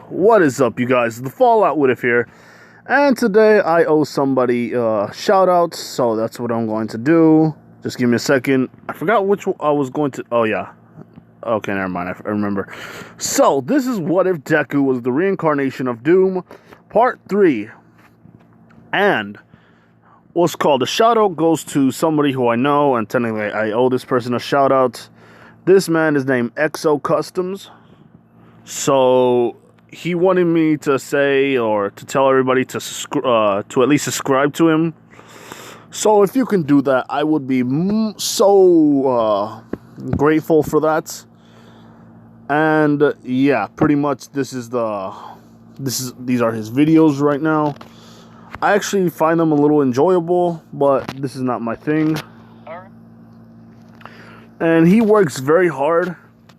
What is up, you guys? The Fallout Woodif here, and today I owe somebody a shout out, so that's what I'm going to do. Just give me a second. I forgot which one I was going to. Oh, yeah. Okay, never mind. I remember. So, this is What If Deku Was the Reincarnation of Doom, Part 3. And what's called a shout out goes to somebody who I know, and technically I owe this person a shout out. This man is named Exo Customs. So he wanted me to say or to tell everybody to at least subscribe to him. So if you can do that, I would be so grateful for that. And yeah, pretty much these are his videos right now. I actually find them a little enjoyable, but this is not my thing. And he works very hard.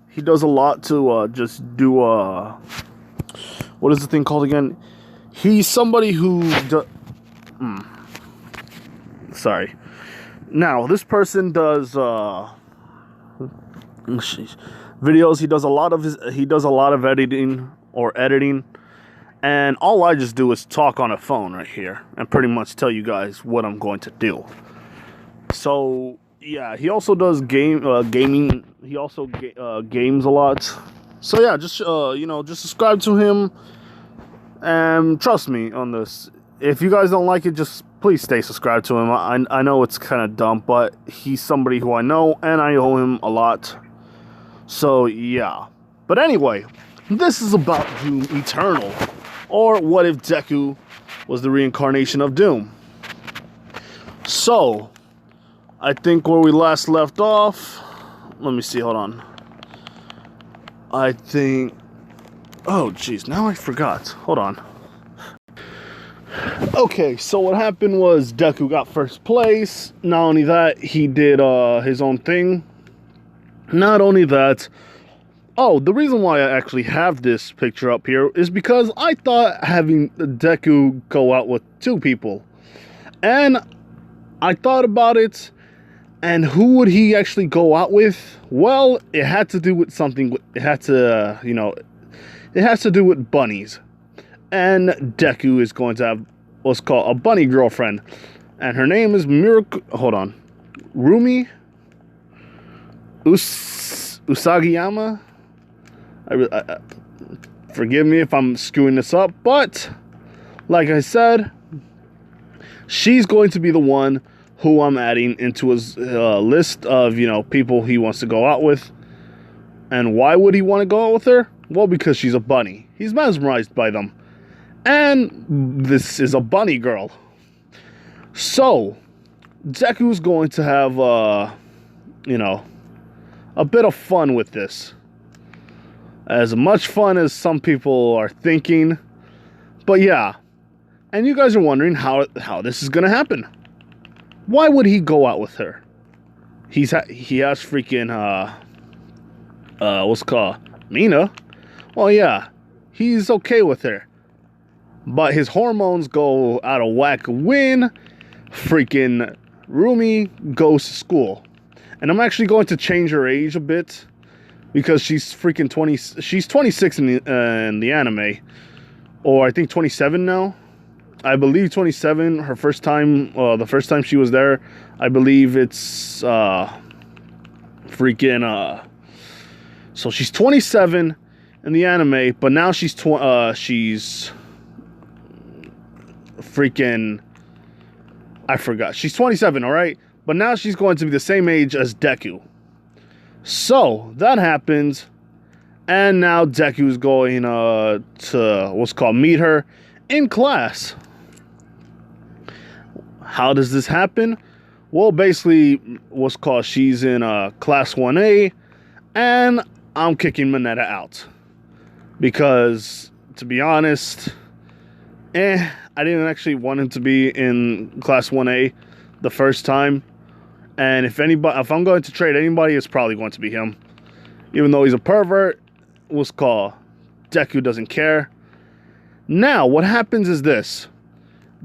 He does a lot to just do what is the thing called again? He's somebody who sorry. Now, this person does videos. He does a lot of editing, and all I just do is talk on a phone right here and pretty much tell you guys what I'm going to do. So, yeah, he also does gaming. He also games a lot. So yeah, just just subscribe to him, and trust me on this. If you guys don't like it, just please stay subscribed to him. I know it's kind of dumb, but he's somebody who I know, and I owe him a lot. So yeah. But anyway, this is about Doom Eternal, or what if Deku was the reincarnation of Doom. So, I think where we last left off, let me see, hold on. I think, oh jeez, now I forgot. Hold on. Okay, so what happened was Deku got first place. Not only that, he did his own thing. Not only that, oh, the reason why I actually have this picture up here is because I thought having Deku go out with two people. And I thought about it. And who would he actually go out with? Well, it had to do with something. It had to, it has to do with bunnies. And Deku is going to have what's called a bunny girlfriend. And her name is Rumi Usagiyama. Forgive me if I'm screwing this up. But, like I said, she's going to be the one who I'm adding into his list of, people he wants to go out with. And why would he want to go out with her? Well, because she's a bunny. He's mesmerized by them. And this is a bunny girl. So, Deku's going to have, a bit of fun with this. As much fun as some people are thinking. But yeah. And you guys are wondering how this is going to happen. Why would he go out with her? He has freaking, what's it called? Mina? Well, yeah, he's okay with her. But his hormones go out of whack when freaking Rumi goes to school. And I'm actually going to change her age a bit. Because she's freaking 20, she's 26 in the anime. Or I think 27 now. I believe 27, the first time she was there, I believe it's, so she's 27 in the anime, but now she's freaking, I forgot, she's 27, alright? But now she's going to be the same age as Deku. So, that happens, and now Deku's going, to, meet her in class. How does this happen? Well, basically, she's in class 1A, and I'm kicking Mineta out. Because, to be honest, I didn't actually want him to be in class 1A the first time. And if I'm going to trade anybody, it's probably going to be him. Even though he's a pervert, Deku doesn't care. Now, what happens is this.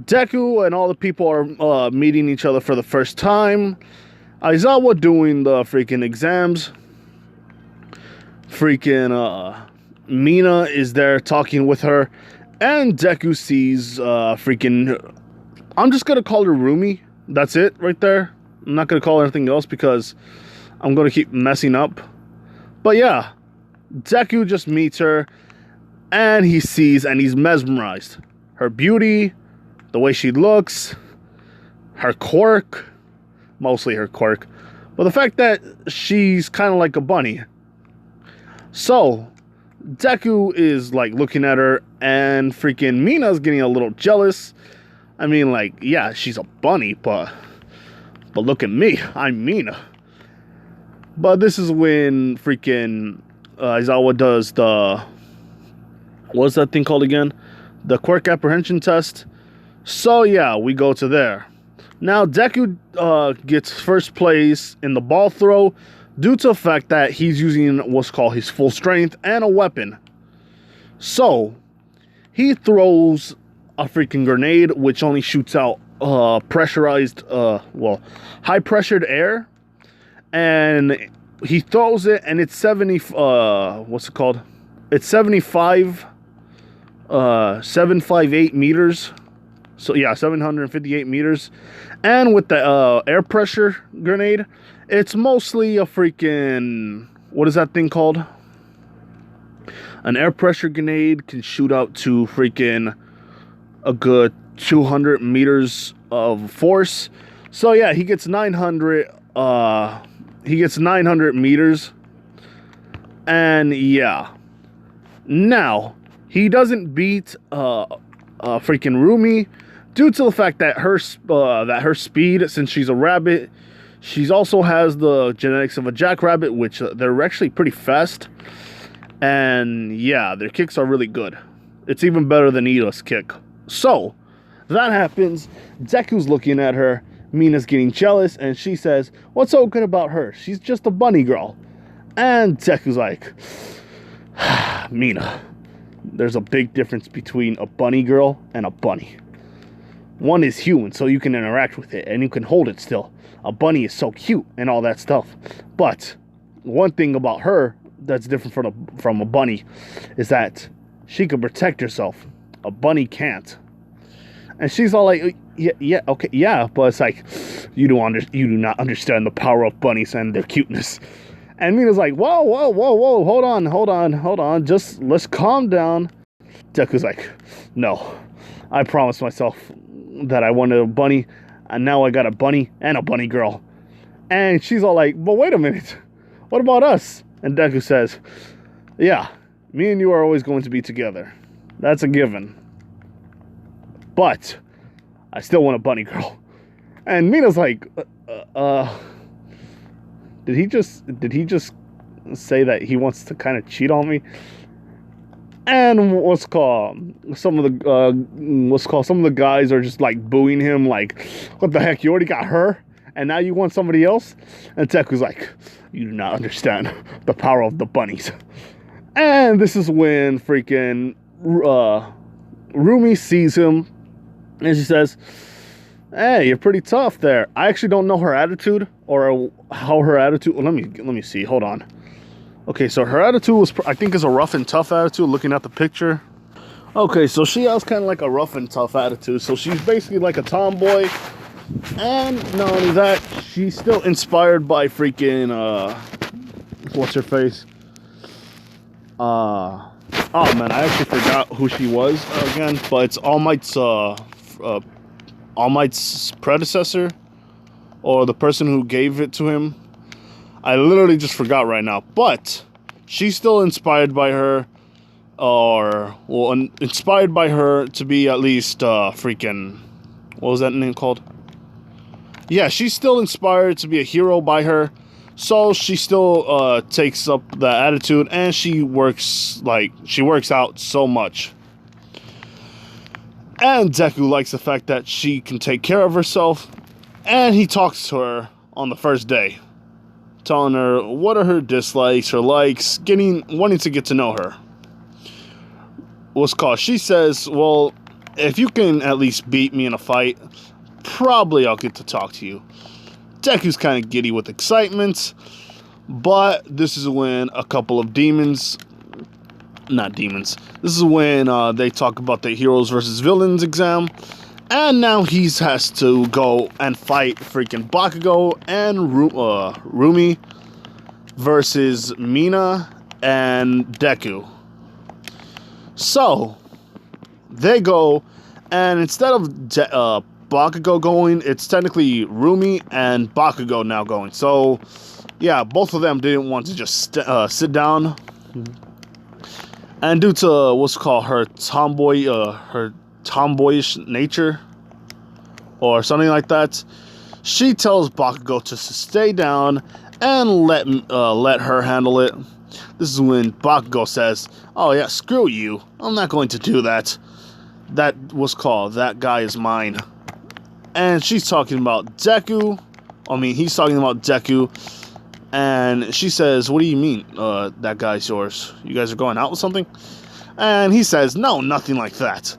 Deku and all the people are meeting each other for the first time. Aizawa doing the freaking exams. freaking Mina is there talking with her, and Deku sees freaking, I'm just gonna call her Rumi. That's it right there. I'm not gonna call her anything else because I'm gonna keep messing up. But yeah, Deku just meets her, and he sees and he's mesmerized. Her beauty, the way she looks, her quirk, mostly her quirk, but the fact that she's kind of like a bunny. So Deku is like looking at her, and freaking Mina's getting a little jealous. I mean, like, yeah, she's a bunny, but look at me, I'm Mina. But this is when freaking Aizawa does the, what's that thing called again? The Quirk apprehension test. So yeah, we go to there. Now Deku gets first place in the ball throw due to the fact that he's using what's called his full strength and a weapon. So he throws a freaking grenade which only shoots out pressurized, high pressured air, and he throws it, and it's 70. What's it called? It's 758 meters. So yeah, 758 meters. And with the air pressure grenade, it's mostly a freaking, what is that thing called? An air pressure grenade can shoot out to freaking a good 200 meters of force. So yeah, he gets 900 meters. And yeah. Now, he doesn't beat freaking Rumi due to the fact that her speed, since she's a rabbit, she also has the genetics of a jackrabbit, which they're actually pretty fast. And yeah, their kicks are really good. It's even better than Ida's kick. So that happens. Deku's looking at her. Mina's getting jealous, and she says, "What's so good about her? She's just a bunny girl." And Deku's like, "Mina, there's a big difference between a bunny girl and a bunny. One is human, so you can interact with it and you can hold it still. A bunny is so cute and all that stuff. But one thing about her that's different from a bunny is that she can protect herself. A bunny can't." And she's all like, yeah, okay, yeah, but it's like, you do not understand the power of bunnies and their cuteness." And Mina's like, whoa, hold on, just let's calm down. Deku's like, "No, I promised myself that I wanted a bunny, and now I got a bunny and a bunny girl." And she's all like, "But wait a minute, what about us?" And Deku says, "Yeah, me and you are always going to be together. That's a given. But I still want a bunny girl." And Mina's like, did he just say that he wants to kind of cheat on me? And some of the guys are just like booing him, like, "What the heck, you already got her and now you want somebody else?" And Deku's like, "You do not understand the power of the bunnies." And this is when freaking Rumi sees him, and she says, "Hey, you're pretty tough there." I actually don't know her attitude or how her attitude. Let me see. Hold on. Okay, so her attitude was, I think, is a rough and tough attitude. Looking at the picture. Okay, so she has kind of like a rough and tough attitude. So she's basically like a tomboy, and not only that, she's still inspired by freaking what's her face? Oh man, I actually forgot who she was again, but it's All Might's predecessor, or the person who gave it to him. I literally just forgot right now, but she's still inspired by her, inspired by her to be at least freaking, what was that name called? Yeah, she's still inspired to be a hero by her, so she still takes up the attitude, and she works out so much. And Deku likes the fact that she can take care of herself, and he talks to her on the first day, telling her what are her dislikes, her likes, wanting to get to know her. She says, "Well, if you can at least beat me in a fight, probably I'll get to talk to you." Deku's kind of giddy with excitement, But this is when a couple of demons, not demons, this is when they talk about the heroes versus villains exam. And now he has to go and fight freaking Bakugo and Rumi versus Mina and Deku. So they go, and instead of Bakugo going, it's technically Rumi and Bakugo now going. So yeah, both of them didn't want to just sit down. And due to what's called her tomboyish nature or something like that, she tells Bakugo to stay down and let her handle it. This is when Bakugo says, "Oh yeah, screw you. I'm not going to do that. That was called, that guy is mine." And she's talking about Deku. I mean, he's talking about Deku. And she says, "What do you mean, that guy's yours? You guys are going out with something?" And he says, "No, nothing like that.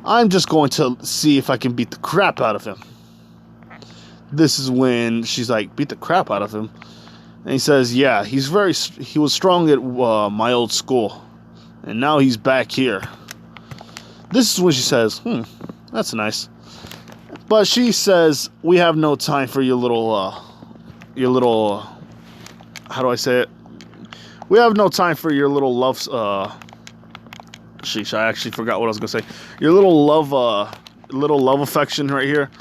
I'm just going to see if I can beat the crap out of him." This is when she's like, "Beat the crap out of him?" And he says, "Yeah, he was strong at my old school. And now he's back here." This is when she says, "That's nice." But she says, "We have no time for your little, how do I say it? We have no time for your little love, sheesh, I actually forgot what I was gonna say. Your little love affection right here."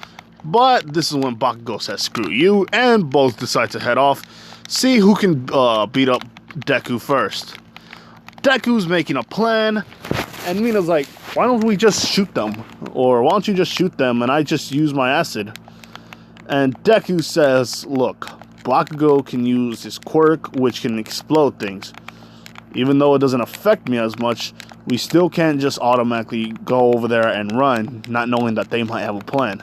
But this is when Bakugo says, "Screw you," and both decide to head off. See who can beat up Deku first. Deku's making a plan, and Mina's like, "Why don't we just shoot them? Or why don't you just shoot them and I just use my acid?" And Deku says, "Look, Bakugo can use his quirk, which can explode things. Even though it doesn't affect me as much, we still can't just automatically go over there and run, not knowing that they might have a plan."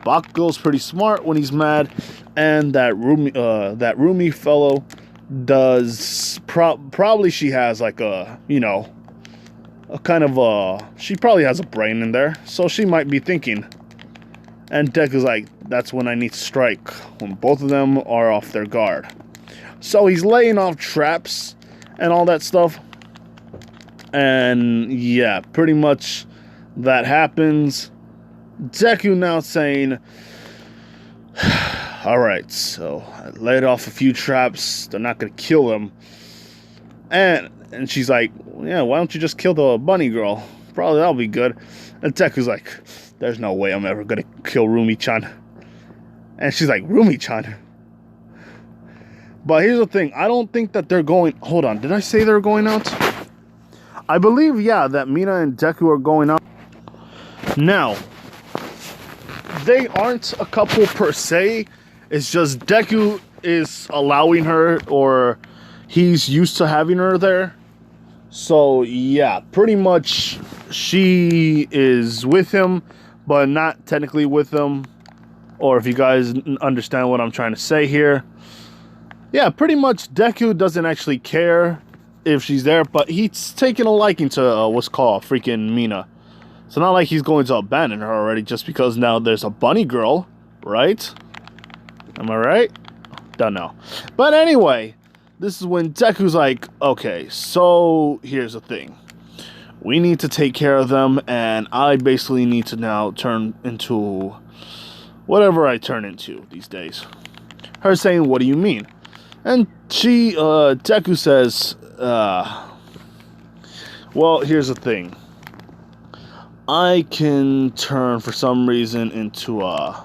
Bakugo's pretty smart when he's mad, and that Rumi fellow does probably, she has like a kind of she probably has a brain in there, so she might be thinking. And Deku's like, "That's when I need to strike, when both of them are off their guard." So he's laying off traps and all that stuff. And yeah, pretty much that happens. Deku now saying, "Alright, so I laid off a few traps. They're not going to kill them." And she's like, "Yeah, why don't you just kill the bunny girl? Probably that'll be good." And Deku's like, "There's no way I'm ever going to kill Rumi-chan." And she's like, "Rumi-chan?" But here's the thing. I don't think that they're going... Hold on. Did I say they're going out? I believe, yeah, that Mina and Deku are going out. Now, they aren't a couple per se. It's just Deku is allowing her, or he's used to having her there. So, yeah, pretty much she is with him, but not technically with him. Or if you guys understand what I'm trying to say here. Yeah, pretty much Deku doesn't actually care if she's there, but he's taking a liking to what's called freaking Mina. It's not like he's going to abandon her already just because now there's a bunny girl, right? Am I right? Don't know. But anyway, this is when Deku's like, "Okay, so here's the thing. We need to take care of them, and I basically need to now turn into whatever I turn into these days." Her saying, "What do you mean?" And Deku says, "Well, here's the thing. I can turn, for some reason, into I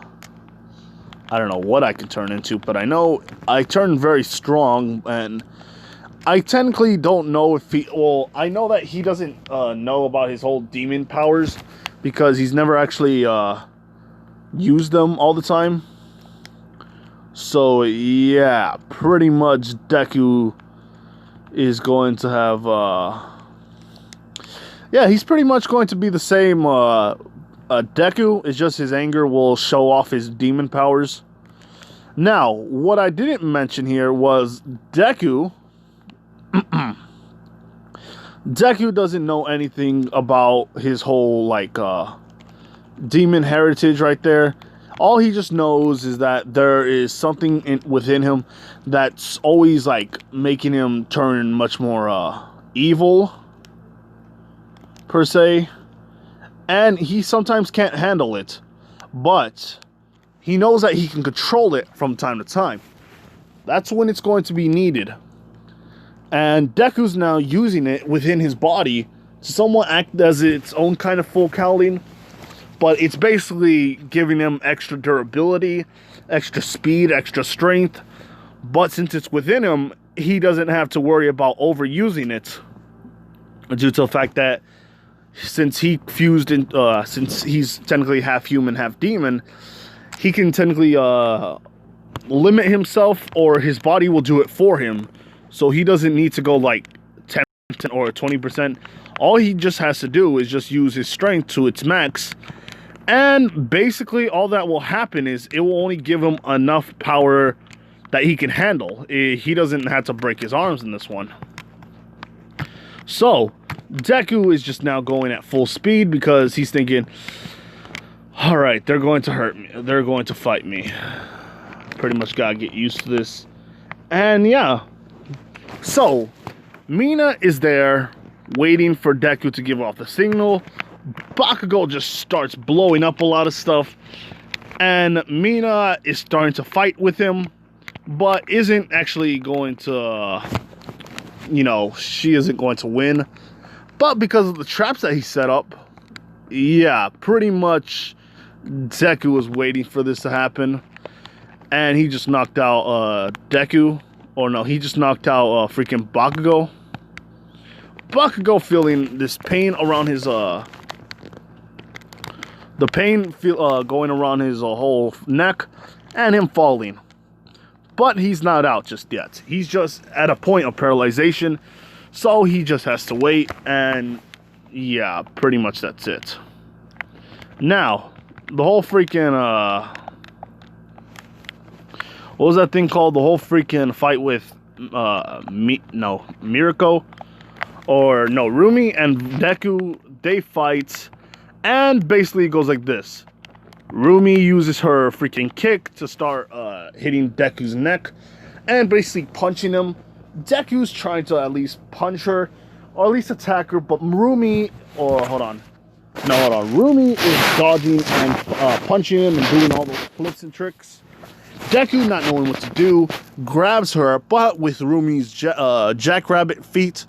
don't know what I can turn into, but I know I turn very strong, and I technically don't know if he... Well, I know that he doesn't know about his whole demon powers, because he's never actually used them all the time. So, yeah, pretty much Deku is going to have... yeah, he's pretty much going to be the same Deku. It's just his anger will show off his demon powers. Now, what I didn't mention here was Deku... Deku doesn't know anything about his whole, like, demon heritage right there. All he just knows is that there is something within him that's always like making him turn much more evil, per se. And he sometimes can't handle it, but he knows that he can control it from time to time. That's when it's going to be needed. And Deku's now using it within his body to somewhat act as its own kind of full cowling. But it's basically giving him extra durability, extra speed, extra strength. But since it's within him, he doesn't have to worry about overusing it. Due to the fact that since he fused in, since he's technically half human, half demon, he can technically limit himself, or his body will do it for him. So he doesn't need to go like 10% or 20%. All he just has to do is just use his strength to its max. And basically all that will happen is it will only give him enough power that he can handle. He doesn't have to break his arms in this one. So Deku is just now going at full speed because he's thinking, all right, they're going to hurt me. They're going to fight me. Pretty much gotta get used to this. And yeah. So Mina is there waiting for Deku to give off the signal. Bakugo just starts blowing up a lot of stuff. And Mina is starting to fight with him, but isn't actually going to, she isn't going to win. But because of the traps that he set up, yeah, pretty much Deku was waiting for this to happen. And he just knocked out Deku. Or no, he just knocked out freaking Bakugo. Bakugo feeling this pain around his, the pain going around his whole neck. And him falling. But he's not out just yet. He's just at a point of paralyzation. So he just has to wait. And yeah, pretty much that's it. Now, the whole freaking, what was that thing called? The whole freaking fight with, Mirko. Or, no, Rumi and Deku, they fight. And basically it goes like this. Rumi uses her freaking kick to start hitting Deku's neck. And basically punching him. Deku's trying to at least punch her. Or at least attack her. But Rumi, Rumi is dodging and punching him and doing all those flips and tricks. Deku, not knowing what to do, grabs her, but with Rumi's jackrabbit feet,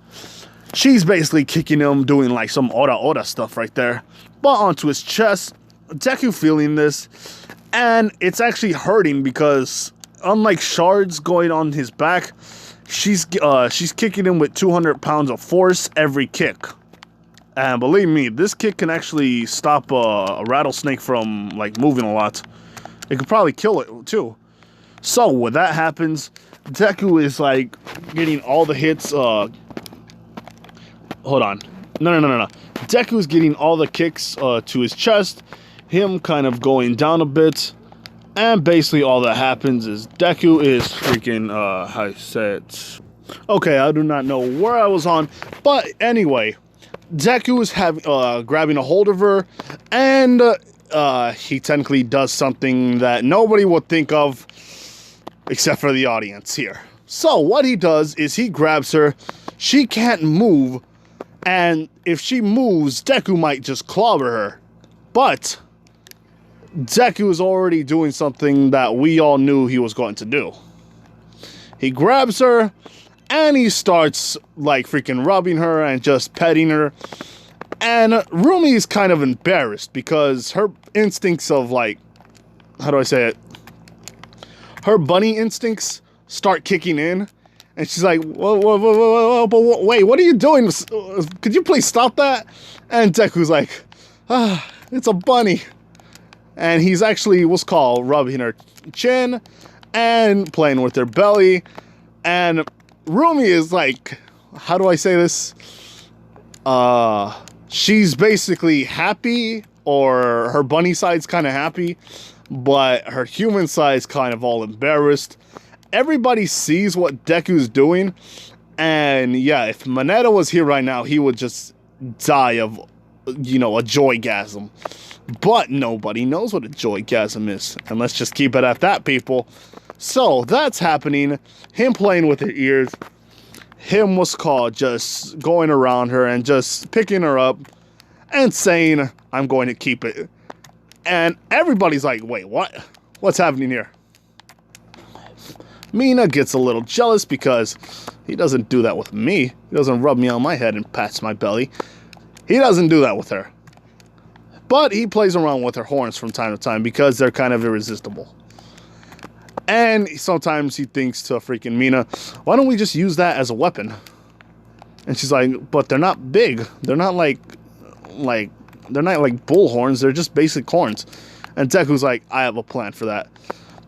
she's basically kicking him, doing like some ora stuff right there. But onto his chest, Deku feeling this, and it's actually hurting because unlike shards going on his back, she's kicking him with 200 pounds of force every kick. And believe me, this kick can actually stop a rattlesnake from like moving a lot. It could probably kill it too. So when that happens, Deku is like getting all the hits. Hold on. No. Deku is getting all the kicks to his chest. Him kind of going down a bit. And basically all that happens is Deku is freaking, how you say it? Okay, I do not know where I was on. But anyway, Deku is grabbing a hold of her. And he technically does something that nobody would think of except for the audience here. So what he does is he grabs her. She can't move. And if she moves, Deku might just clobber her. But Deku is already doing something that we all knew he was going to do. He grabs her and he starts like freaking rubbing her and just petting her. And Rumi is kind of embarrassed because her instincts of like, how do I say it? Her bunny instincts start kicking in. And she's like, whoa, wait, what are you doing? Could you please stop that? And Deku's like, it's a bunny. And he's actually, what's called, rubbing her chin and playing with her belly. And Rumi is like, how do I say this? She's basically happy, or her bunny side's kind of happy, but her human side's kind of all embarrassed. Everybody sees what Deku's doing, and yeah, if Mineta was here right now, he would just die of, a joygasm. But nobody knows what a joygasm is. And let's just keep it at that, people. So that's happening. Him playing with her ears. Him, what's called, just going around her and just picking her up and saying, I'm going to keep it. And everybody's like, wait, what? What's happening here? Mina gets a little jealous because he doesn't do that with me. He doesn't rub me on my head and pats my belly. He doesn't do that with her. But he plays around with her horns from time to time because they're kind of irresistible. And sometimes he thinks to freaking Mina, why don't we just use that as a weapon? And she's like, but they're not big. They're not like bull horns. They're just basic horns. And Deku's like, I have a plan for that.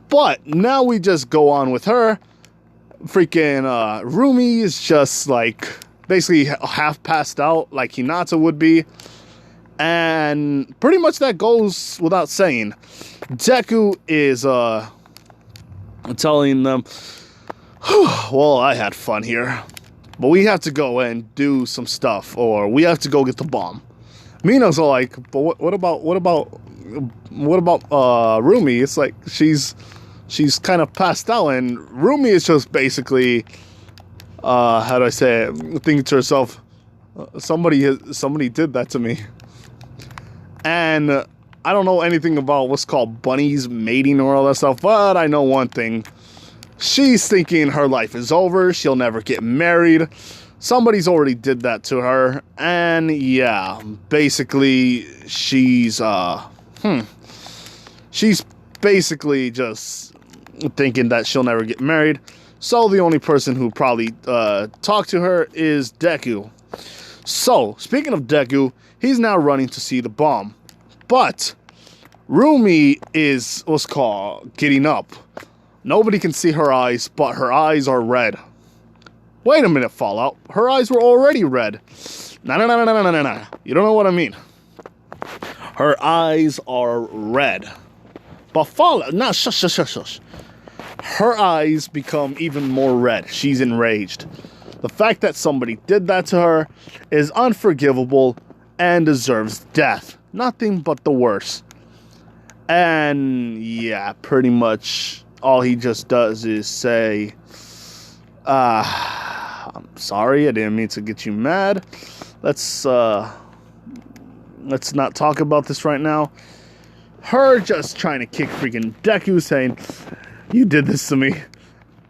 But now we just go on with her. Freaking Rumi is just like basically half passed out like Hinata would be. And pretty much that goes without saying. Deku is telling them, well, I had fun here, but we have to go and do some stuff, or we have to go get the bomb. Mina's all like, but what about Rumi? It's like she's kind of passed out, and Rumi is just basically how do I say it, thinking to herself, somebody did that to me. And I don't know anything about what's called bunnies mating or all that stuff, but I know one thing. She's thinking her life is over. She'll never get married. Somebody's already did that to her. And yeah, basically she's basically just thinking that she'll never get married. So the only person who probably talked to her is Deku. So, speaking of Deku, he's now running to see the bomb. But Rumi is what's called getting up. Nobody can see her eyes, but her eyes are red. Wait a minute, Fallout. Her eyes were already red. No. You don't know what I mean. Her eyes are red. But Fallout, no, shush. Her eyes become even more red. She's enraged. The fact that somebody did that to her is unforgivable and deserves death. Nothing but the worst. And yeah, pretty much all he just does is say, I'm sorry, I didn't mean to get you mad. Let's not talk about this right now. Her just trying to kick freaking Deku, saying, you did this to me.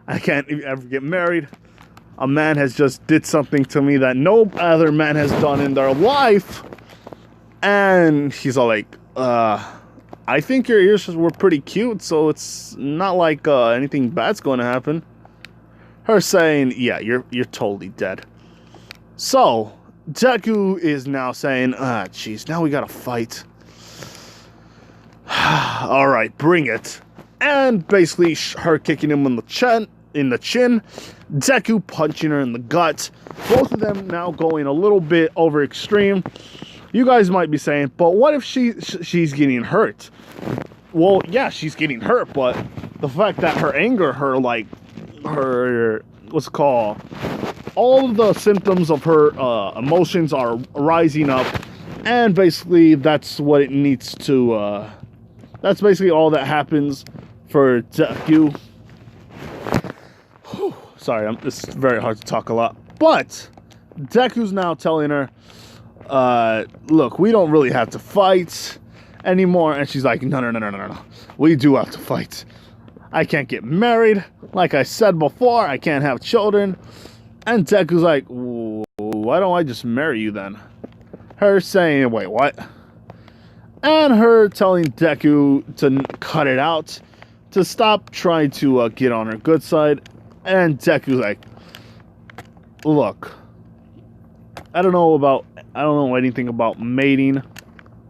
I can't ever get married. A man has just did something to me that no other man has done in their life. And he's all like, I think your ears were pretty cute, so it's not like anything bad's going to happen. Her saying, yeah, you're totally dead. So, Deku is now saying, jeez, now we gotta fight. Alright, bring it. And basically, her kicking him in the chin, Deku punching her in the gut. Both of them now going a little bit over extreme. You guys might be saying, but what if she's getting hurt? Well, yeah, she's getting hurt, but the fact that her anger, her what's it called, all of the symptoms of her emotions are rising up, and basically that's what it needs to, that's basically all that happens for Deku. Sorry, it's very hard to talk a lot, but Deku's now telling her, look, we don't really have to fight anymore. And she's like, no. We do have to fight. I can't get married. Like I said before, I can't have children. And Deku's like, why don't I just marry you then? Her saying, wait, what? And her telling Deku to cut it out, to stop trying to get on her good side. And Deku's like, look, I don't know anything about mating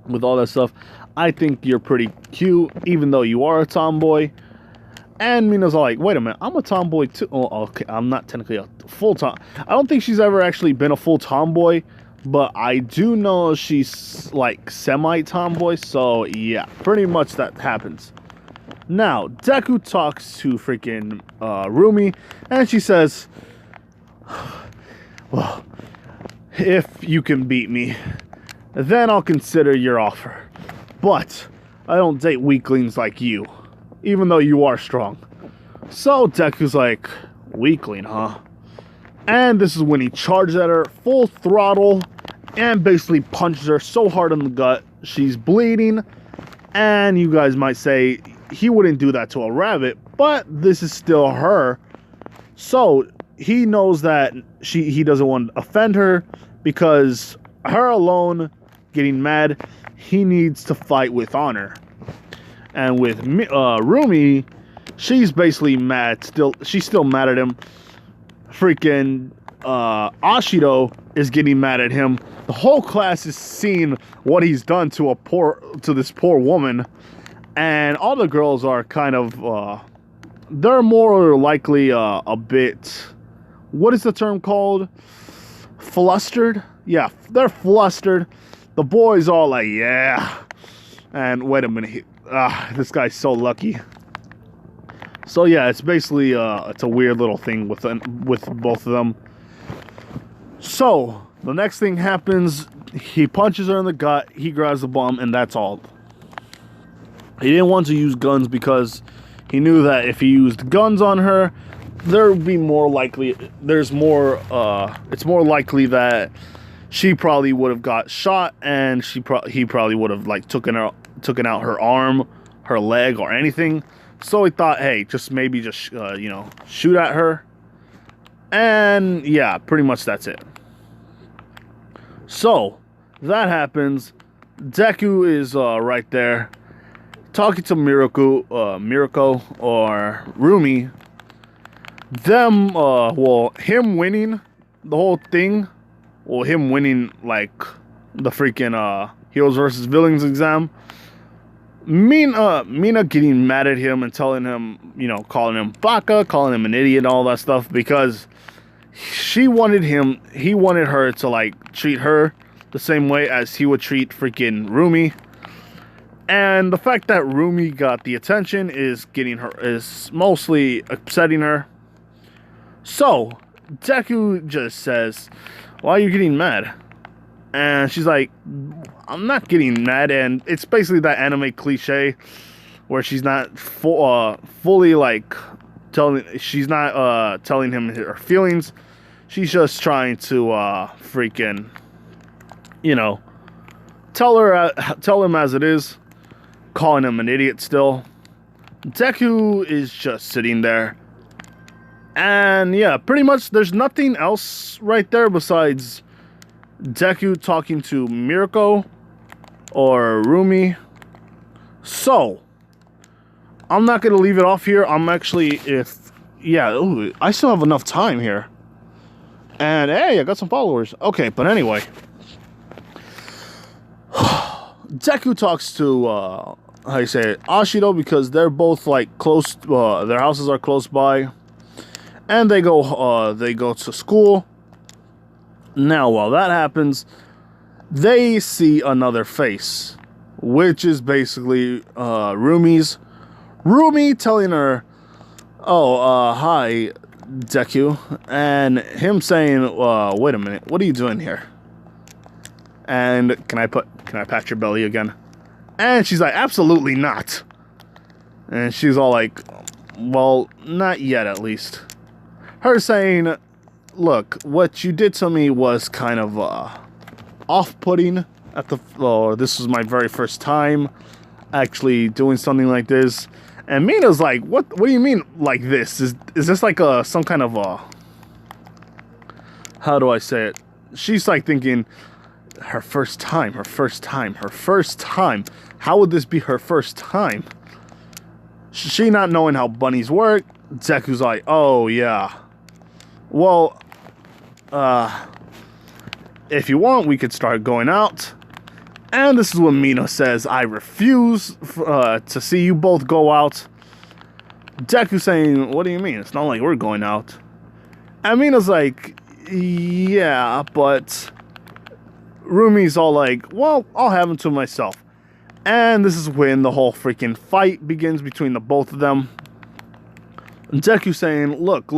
with all that stuff. I think you're pretty cute, even though you are a tomboy. And Mina's like, wait a minute, I'm a tomboy too. Oh, okay, I'm not technically a full tom. I don't think she's ever actually been a full tomboy, but I do know she's like semi-tomboy. So yeah, pretty much that happens. Now, Deku talks to freaking Rumi, and she says, well, if you can beat me, then I'll consider your offer. but I don't date weaklings like you, even though you are strong. So Deku's like, weakling, huh? And this is when he charges at her full throttle and basically punches her so hard in the gut, she's bleeding. And you guys might say he wouldn't do that to a rabbit, but this is still her. So he knows that he doesn't want to offend her, because her alone getting mad, he needs to fight with honor. And with Rumi, she's basically mad still. She's still mad at him. Freaking Ashido is getting mad at him. The whole class is seeing what he's done to this poor woman, and all the girls are kind of they're more likely a bit, what is the term called? Flustered? Yeah, they're flustered. The boys all like, yeah. And wait a minute, this guy's so lucky. So yeah, it's basically it's a weird little thing with both of them. So the next thing happens, he punches her in the gut, he grabs the bomb, and that's all. He didn't want to use guns because he knew that if he used guns on her, there would be more likely, it's more likely that she probably would have got shot, and he probably would have like taken out her arm, her leg, or anything. So he thought, hey, maybe shoot at her. And yeah, pretty much that's it. So that happens. Deku is right there talking to Mirako or Rumi. Him winning the whole thing, him winning like the freaking Heroes versus Villains exam. Mina getting mad at him and telling him, calling him baka, calling him an idiot, all that stuff, because he wanted her to like treat her the same way as he would treat freaking Rumi. And the fact that Rumi got the attention is mostly upsetting her. So Deku just says, why are you getting mad? And she's like, I'm not getting mad. And it's basically that anime cliche where she's not fully like telling him her feelings. She's just trying to freaking, tell him as it is, calling him an idiot still. Deku is just sitting there. And yeah, pretty much there's nothing else right there besides Deku talking to Mirako or Rumi. So I'm not gonna leave it off here. I still have enough time here. And hey, I got some followers. Okay, but anyway, Deku talks to Ashido, because they're both like close. Their houses are close by, and they go to school. Now, while that happens, they see another face, which is basically Rumi's. Rumi telling her, hi, Deku, and him saying, wait a minute, what are you doing here? And can I pat your belly again? And she's like, absolutely not. And she's all like, well, not yet, at least. Her saying, look, what you did to me was kind of off-putting this was my very first time actually doing something like this. And Mina's like, what do you mean like this? Is this like some kind of how do I say it? She's like thinking, her first time. How would this be her first time? She not knowing how bunnies work. Deku's like, oh yeah. Well, if you want, we could start going out. And this is when Mina says, I refuse to see you both go out. Deku saying, what do you mean? It's not like we're going out. And Mina's like, yeah, but Rumi's all like, well, I'll have him to myself. And this is when the whole freaking fight begins between the both of them. And Deku saying, look.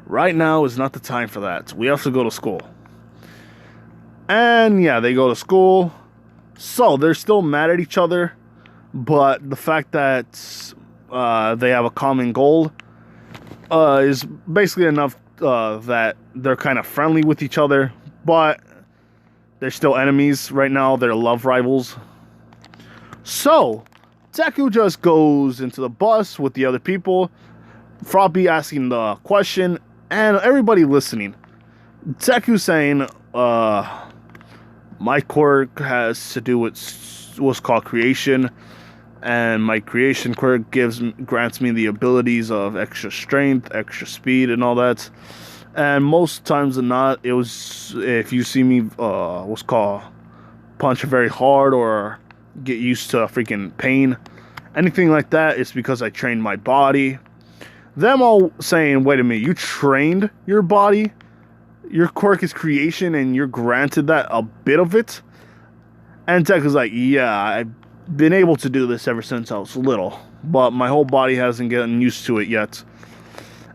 Right now is not the time for that. We have to go to school. And yeah, they go to school. So they're still mad at each other, but the fact that they have a common goal is basically enough that they're kind of friendly with each other, but they're still enemies right now. They're love rivals. So Deku just goes into the bus with the other people, Froppy asking the question, and everybody listening. Deku saying, my quirk has to do with what's called creation, and my creation quirk grants me the abilities of extra strength, extra speed, and all that. And most times than not, it was if you see me, what's called punch very hard or get used to freaking pain, anything like that, it's because I trained my body. Them all saying, wait a minute, you trained your body? Your quirk is creation and you're granted that a bit of it? And Deku's like, yeah, I've been able to do this ever since I was little, but my whole body hasn't gotten used to it yet.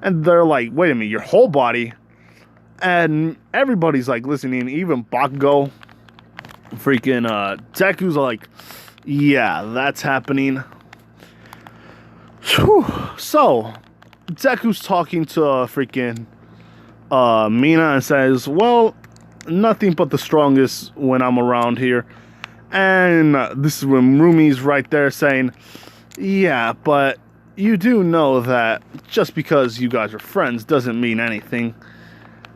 And they're like, wait a minute, your whole body? And everybody's like listening, even Bakugo. Freaking Deku's like, yeah, that's happening. Whew. So Deku's talking to freaking Mina and says, well, nothing but the strongest when I'm around here. And this is when Rumi's right there saying, yeah, but you do know that just because you guys are friends doesn't mean anything.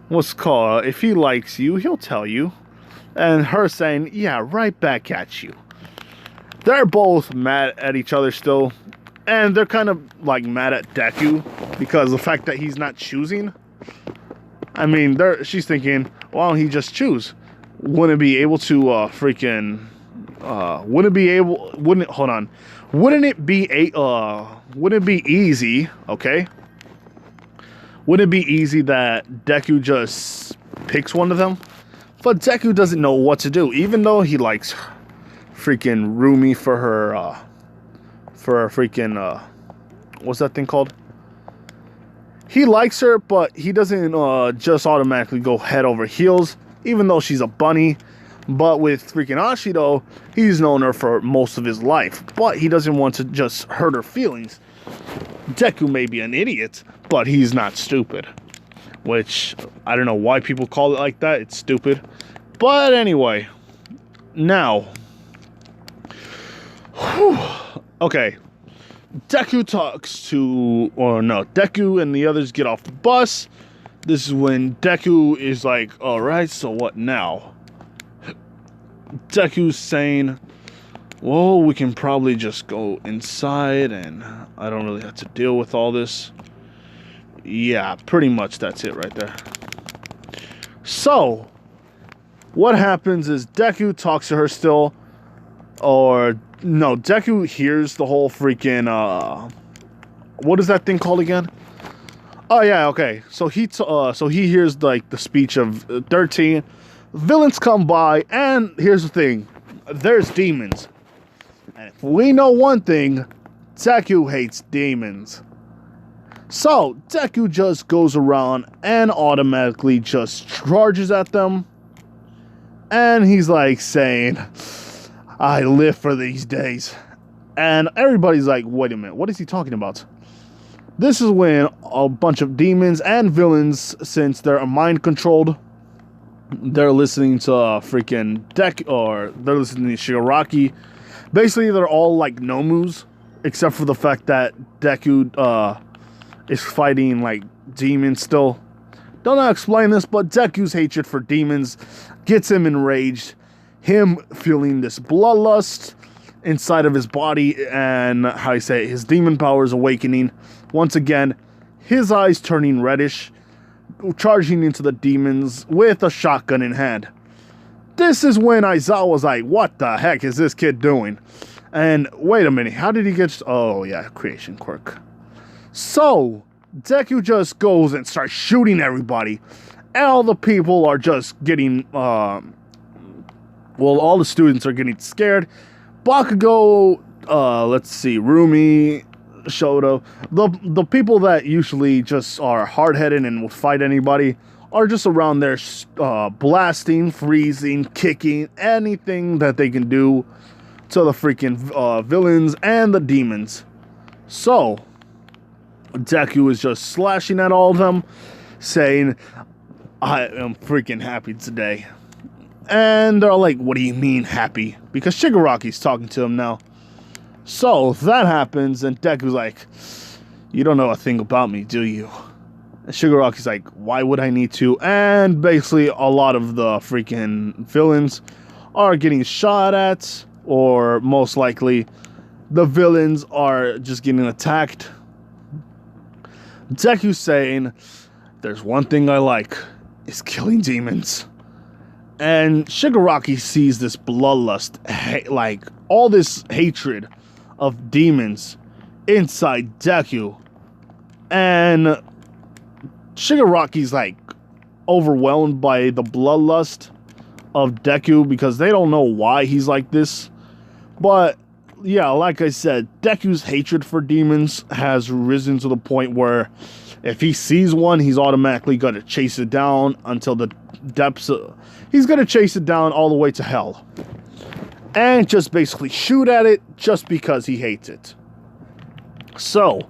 What's called, if he likes you, he'll tell you. And her saying, yeah, right back at you. They're both mad at each other still. And they're kind of like mad at Deku because the fact that he's not choosing. I mean, she's thinking, why don't he just choose? Wouldn't it be able to freaking... wouldn't it be easy, okay? Wouldn't it be easy that Deku just picks one of them? But Deku doesn't know what to do, even though he likes freaking Rumi for her freaking, what's that thing called? He likes her, but he doesn't just automatically go head over heels, even though she's a bunny. But with freaking Ashido, he's known her for most of his life, but he doesn't want to just hurt her feelings. Deku may be an idiot, but he's not stupid. Which, I don't know why people call it like that, it's stupid. But anyway, now. Whew, okay. Deku Deku and the others get off the bus. This is when Deku is like, alright, so what now? Deku's saying, well, we can probably just go inside and I don't really have to deal with all this. Yeah, pretty much that's it right there. So, what happens is Deku talks to her still, or no, Deku hears the whole freaking, what is that thing called again? Oh yeah, okay. So he hears like the speech of 13. Villains come by, and here's the thing. There's demons. And if we know one thing, Deku hates demons. So, Deku just goes around and automatically just charges at them. And he's like saying, I live for these days. And everybody's like, wait a minute, what is he talking about? This is when a bunch of demons and villains, since they're mind controlled, they're listening to freaking Deku, or they're listening to Shigaraki. Basically, they're all like Nomus, except for the fact that Deku is fighting like demons still. Don't know how to explain this, but Deku's hatred for demons gets him enraged. Him feeling this bloodlust inside of his body, and how I say, his demon powers awakening. Once again, his eyes turning reddish, charging into the demons with a shotgun in hand. This is when Aizawa was like, what the heck is this kid doing? And wait a minute, how did he get... Oh yeah, creation quirk. So, Deku just goes and starts shooting everybody. And all the people are just getting... all the students are getting scared. Bakugo, let's see, Rumi, Shoto, the people that usually just are hard-headed and will fight anybody, are just around there blasting, freezing, kicking, anything that they can do to the freaking villains and the demons. So, Deku is just slashing at all of them, saying, I am freaking happy today. And they're like, what do you mean happy? Because Shigaraki's talking to him now. So, that happens, and Deku's like, you don't know a thing about me, do you? And Shigaraki's like, why would I need to? And basically, a lot of the freaking villains are getting shot at, or most likely, the villains are just getting attacked. Deku's saying, there's one thing I like, is killing demons. And Shigaraki sees this bloodlust, like all this hatred of demons inside Deku. And Shigaraki's like overwhelmed by the bloodlust of Deku because they don't know why he's like this. But yeah, like I said, Deku's hatred for demons has risen to the point where if he sees one, he's automatically going to chase it down until the depths of... He's going to chase it down all the way to hell. And just basically shoot at it just because he hates it. So,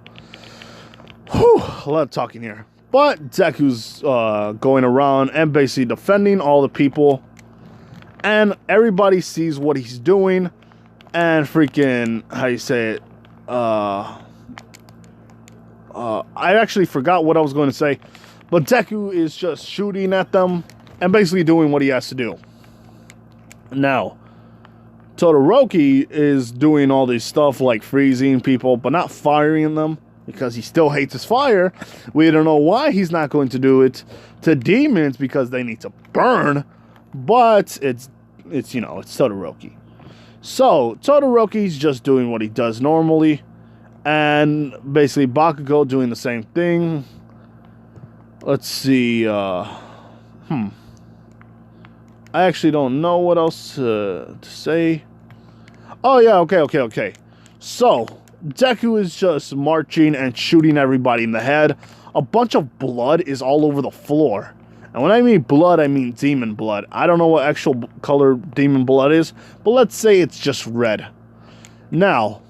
whew, a lot of talking here. But Deku's going around and basically defending all the people. And everybody sees what he's doing. And freaking, how you say it, I actually forgot what I was going to say. But Deku is just shooting at them and basically doing what he has to do. Now, Todoroki is doing all this stuff like freezing people, but not firing them because he still hates his fire. We don't know why he's not going to do it to demons because they need to burn. But it's you know, it's Todoroki. So, Todoroki's just doing what he does normally. And basically Bakugo doing the same thing. Let's see. I actually don't know what else to say. Oh, yeah, okay. So, Deku is just marching and shooting everybody in the head. A bunch of blood is all over the floor. And when I mean blood, I mean demon blood. I don't know what actual color demon blood is, but let's say it's just red. Now,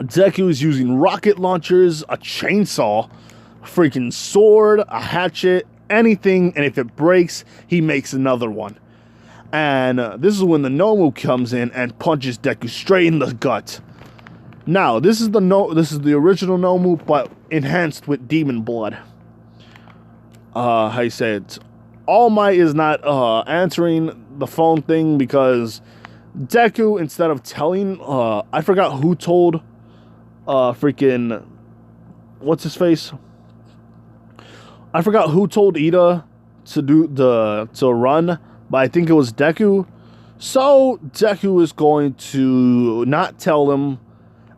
Deku is using rocket launchers, a chainsaw, a freaking sword, a hatchet, anything, and if it breaks, he makes another one. And this is when the Nomu comes in and punches Deku straight in the gut. Now, this is the original Nomu, but enhanced with demon blood. How you say it? All Might is not answering the phone thing because Deku, instead of telling, I forgot who told freaking, what's his face? I forgot who told Ida to run, but I think it was Deku. So Deku is going to not tell him,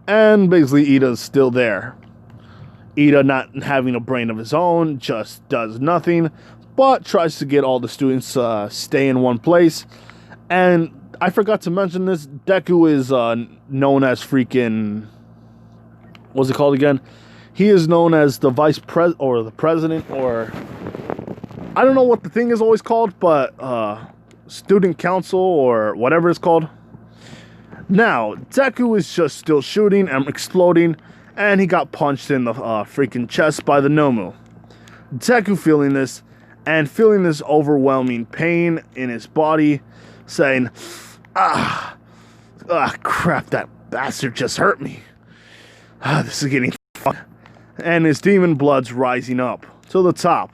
and basically Ida's still there. Ida, not having a brain of his own, just does nothing, but tries to get all the students stay in one place. And I forgot to mention this, Deku is known as freaking, what's it called again? He is known as the vice president, or the president, or I don't know what the thing is always called, but student council, or whatever it's called. Now, Deku is just still shooting and exploding, and he got punched in the freaking chest by the Nomu. Deku feeling this, and feeling this overwhelming pain in his body, saying, crap, that bastard just hurt me. This is getting fun. And his demon blood's rising up to the top.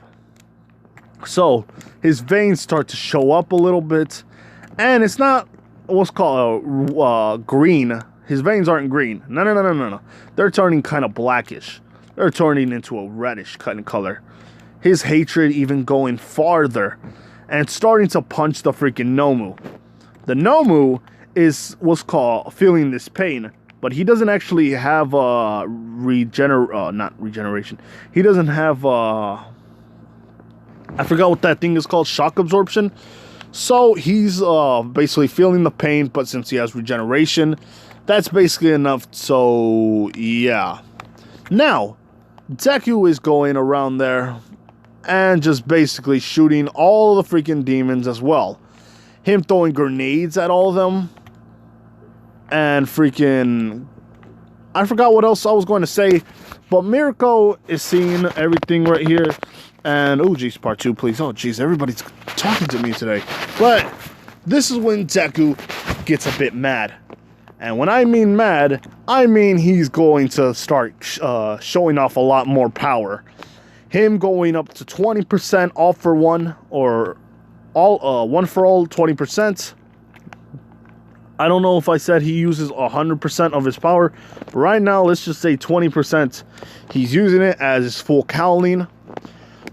So, his veins start to show up a little bit, and it's not what's called green. His veins aren't green. No. They're turning kind of blackish. They're turning into a reddish kind of color. His hatred even going farther and starting to punch the freaking Nomu. The Nomu is what's called feeling this pain, but he doesn't actually have not regeneration. He doesn't have I forgot what that thing is called, shock absorption. So he's basically feeling the pain, but since he has regeneration, that's basically enough. So yeah. Now, Deku is going around there, and just basically shooting all the freaking demons as well. Him throwing grenades at all of them. And freaking... I forgot what else I was going to say. But Mirko is seeing everything right here. And, oh, geez, part 2, please. Oh, geez, everybody's talking to me today. But this is when Deku gets a bit mad. And when I mean mad, I mean he's going to start showing off a lot more power. Him going up to 20% all for one, or all one for all 20%. I don't know if I said he uses 100% of his power, but right now let's just say 20%. He's using it as his full cowling.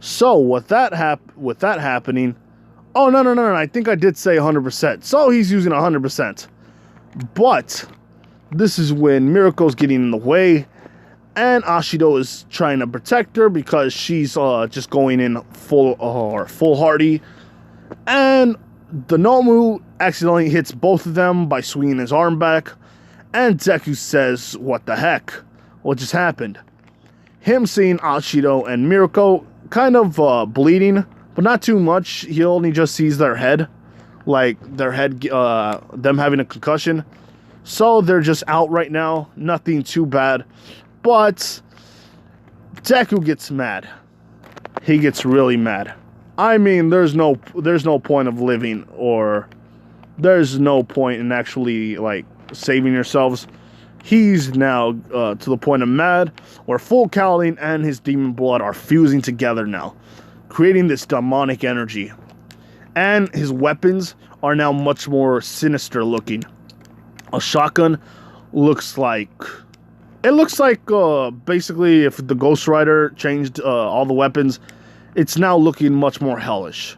So with that happening, oh no, I think I did say 100%. So he's using 100%. But this is when Mirko's getting in the way, and Ashido is trying to protect her because she's just going in foolhardy. And the Nomu accidentally hits both of them by swinging his arm back, and Deku says, "What the heck? What just happened?" Him seeing Ashido and Mirko kind of bleeding, but not too much. He only just sees their head, like their head, them having a concussion. So they're just out right now. Nothing too bad, but Deku gets mad. He gets really mad. I mean, there's no point of living, or there's no point in actually like saving yourselves. He's now to the point of mad, where full cowling and his demon blood are fusing together now, creating this demonic energy. And his weapons are now much more sinister looking. A shotgun looks like... It looks like basically if the Ghost Rider changed all the weapons, it's now looking much more hellish.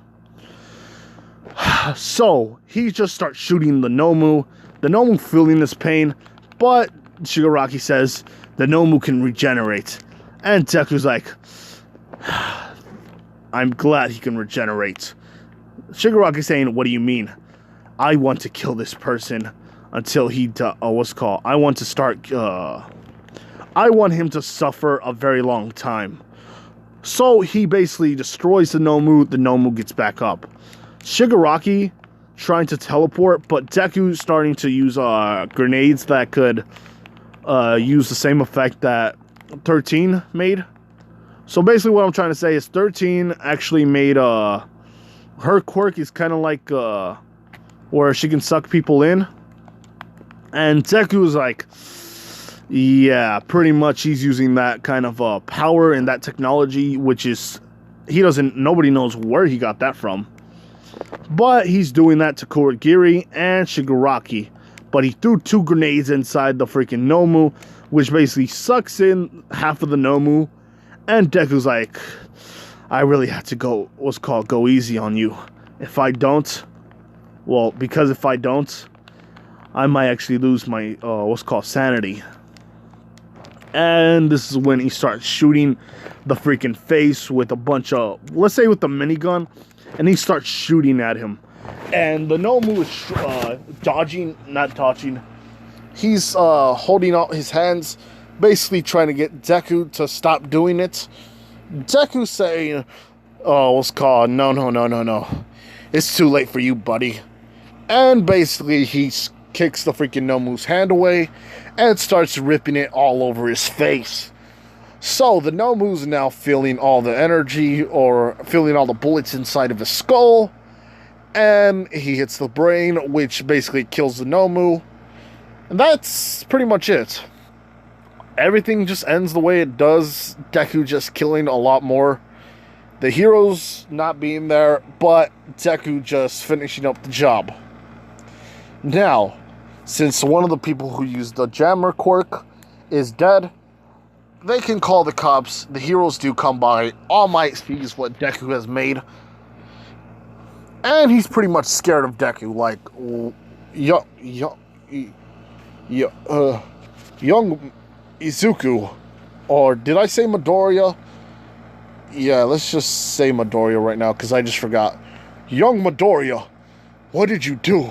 So he just starts shooting the Nomu. The Nomu feeling this pain, but Shigaraki says the Nomu can regenerate. And Deku's like, I'm glad he can regenerate. Shigaraki saying, what do you mean? I want to kill this person until he I want to start... I want him to suffer a very long time. So he basically destroys the Nomu gets back up. Shigaraki trying to teleport, but Deku starting to use grenades that could use the same effect that 13 made. So basically what I'm trying to say is 13 actually made her quirk is kind of like where she can suck people in. And Deku is like, yeah, pretty much he's using that kind of power and that technology, which is, nobody knows where he got that from. But he's doing that to Kurogiri and Shigaraki. But he threw 2 grenades inside the freaking Nomu, which basically sucks in half of the Nomu. And Deku's like, I really have to go easy on you. If I don't, because if I don't, I might actually lose my, sanity. And this is when he starts shooting the freaking face with a bunch of, let's say with the minigun, and he starts shooting at him. And the Nomu is not dodging. He's holding out his hands, basically trying to get Deku to stop doing it. Deku saying, no. It's too late for you, buddy. And basically he kicks the freaking Nomu's hand away and starts ripping it all over his face. So the Nomu's now feeling all the energy, or feeling all the bullets inside of his skull. And he hits the brain, which basically kills the Nomu. And that's pretty much it. Everything just ends the way it does. Deku just killing a lot more. The heroes not being there, but Deku just finishing up the job. Now, since one of the people who used the jammer quirk is dead, they can call the cops. The heroes do come by. All Might sees what Deku has made. And he's pretty much scared of Deku. Like, young Izuku. Or did I say Midoriya? Yeah, let's just say Midoriya right now, because I just forgot. Young Midoriya, what did you do?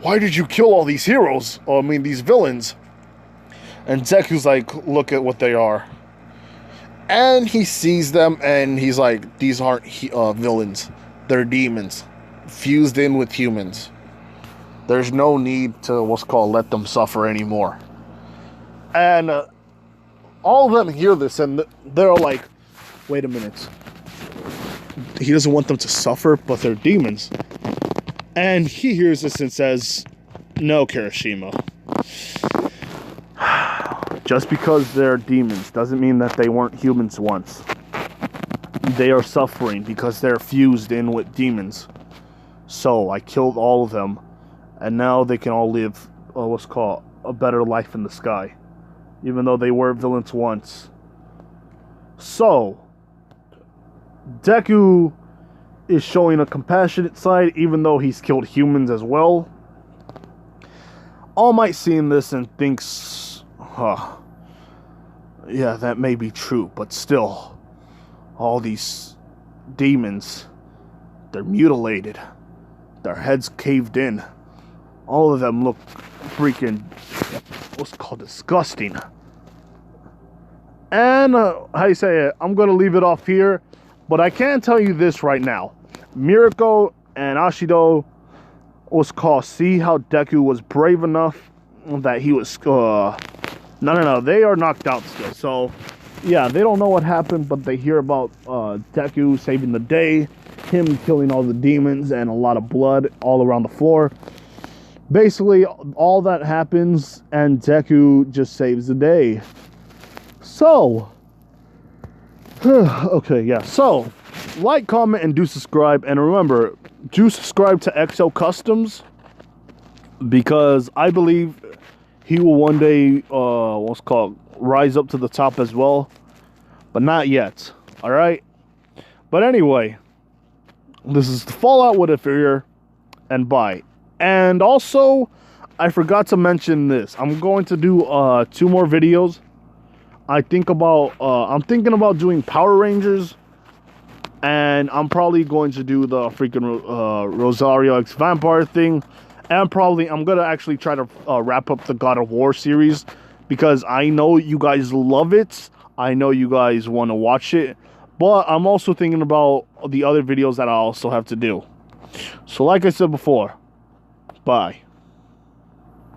Why did you kill all these heroes? Or, these villains. And Deku's like, look at what they are. And he sees them and he's like, these aren't villains. They're demons fused in with humans. There's no need to, what's called, let them suffer anymore. And all of them hear this and they're like, wait a minute. He doesn't want them to suffer, but they're demons. And he hears this and says, no, Kirishima. Just because they're demons doesn't mean that they weren't humans once. They are suffering because they're fused in with demons. So I killed all of them, and now they can all live what's called a better life in the sky, even though they were villains once. So Deku is showing a compassionate side, even though he's killed humans as well. All Might seeing this and thinks, yeah, that may be true, but still, all these demons, they're mutilated. Their heads caved in. All of them look freaking, what's called, disgusting. And, how you say it, I'm going to leave it off here. But I can tell you this right now. Mirako and Ashido was called, see how Deku was brave enough that he was, no, they are knocked out still. So, yeah, they don't know what happened, but they hear about Deku saving the day, him killing all the demons, and a lot of blood all around the floor. Basically, all that happens, and Deku just saves the day. So, okay, yeah, so, like, comment, and do subscribe, and remember, do subscribe to XL Customs, because I believe he will one day, what's called, rise up to the top as well, but not yet, alright? But anyway, this is the Fallout with Inferior, and bye. And also, I forgot to mention this. I'm going to do 2 more videos. I'm thinking about doing Power Rangers, and I'm probably going to do the freaking Rosario X Vampire thing, and probably I'm gonna actually try to wrap up the God of War series, because I know you guys love it. I know you guys want to watch it, but I'm also thinking about the other videos that I also have to do. So like I said before, bye.